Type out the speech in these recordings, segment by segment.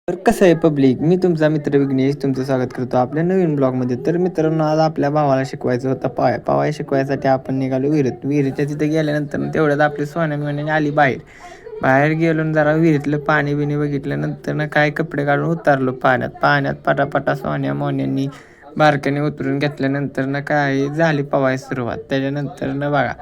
तर कसं आहे पब्लिक, मी तुमचा मित्र विघ्नेश तुमचं स्वागत करतो आपल्या नवीन ब्लॉगमध्ये. तर मित्रांनो, आज आपल्या भावाला शिकवायचं होतं पावाय शिकवायसाठी आपण निघालो विहिरीच्या तिथे गेल्यानंतर तेवढ्यात आपली सोन्या मिळण्याने आली बाहेर. बाहेर गेलो आणि जरा विहिरीतलं पाणी बिणी बघितल्यानंतर ना काय कपडे काढून उतारलो पाण्यात पटापटा सोन्या मोन्यांनी बारक्याने उतरून घेतल्यानंतर ना काय झाली पवायची सुरुवात. त्याच्यानंतर ना बघा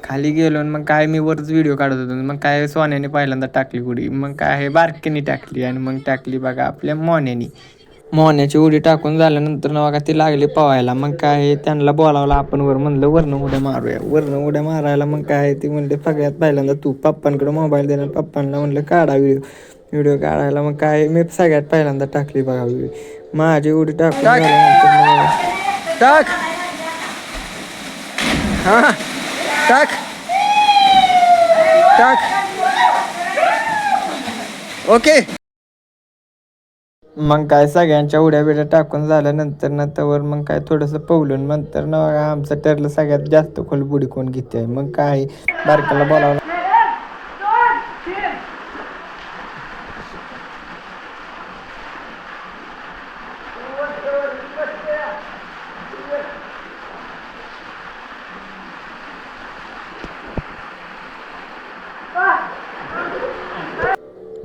खाली गेलो आणि मग काय मी वरच व्हिडिओ काढत होतो. मग काय सोन्याने पहिल्यांदा टाकली उडी, मग काय हे बारक्याने टाकली आणि मग टाकली बघा आपल्या मोन्याची उडी टाकून झाल्यानंतर ना बघा ती लागली पवायला. मग काय त्यांना बोलावलं आपण म्हणलं वरनं उड्या मारूया. वरनं उड्या मारायला मग काय ती म्हणले सगळ्यात पहिल्यांदा तू पप्पांकडे मोबाईल देणार. पप्पांना म्हणलं काढा व्हिडिओ काढायला. मग काय मी सगळ्यात पहिल्यांदा टाकली बघा माझी उडी टाकून झाल्यानंतर टाक हां टाक टाक ओके. मग काय सगळ्यांच्या उड्या बिड्या टाकून झाल्यानंतर ना तवर मग काय थोडंसं पवलून नंतर ना आमचं ठरलं सगळ्यात जास्त खोल बुडी कोण घेते. मग काय बारक्याला बोलावलं.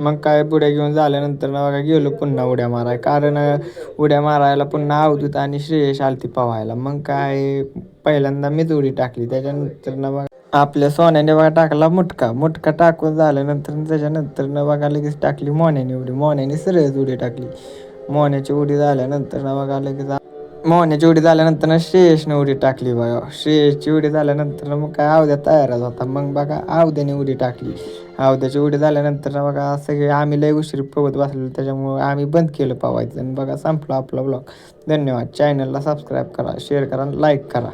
मग काय बुड्या घेऊन झाल्यानंतर ना बघा गेलो पुन्हा उड्या माराय. कारण उड्या मारायला पुन्हा अवधूत आणि श्रेयश आलती पवायला. मग काय पहिल्यांदा मीच उडी टाकली. त्याच्यानंतर ना बघा आपल्या सोन्याने बघा टाकला मुटका टाकून झाल्यानंतर त्याच्यानंतर न बघा लगेच टाकली मोन्याने सरळच उडी टाकली. मोन्याची उडी झाल्यानंतर ना बघा लगेच मोहन्याची उडी झाल्यानंतर ना श्रेयसने उडी टाकली बघा. श्रेयसची उडी झाल्यानंतर मग काय अवध्या तयारच होता. मग बघा अवध्याने उडी टाकली. अवध्याची उडी झाल्यानंतर ना बघा सगळे आम्ही लय उशीर पवत बसलेलो. त्याच्यामुळे आम्ही बंद केलं पवायचं आणि बघा संपला आपला ब्लॉग. धन्यवाद. चॅनलला सबस्क्राईब करा, शेअर करा, लाईक करा.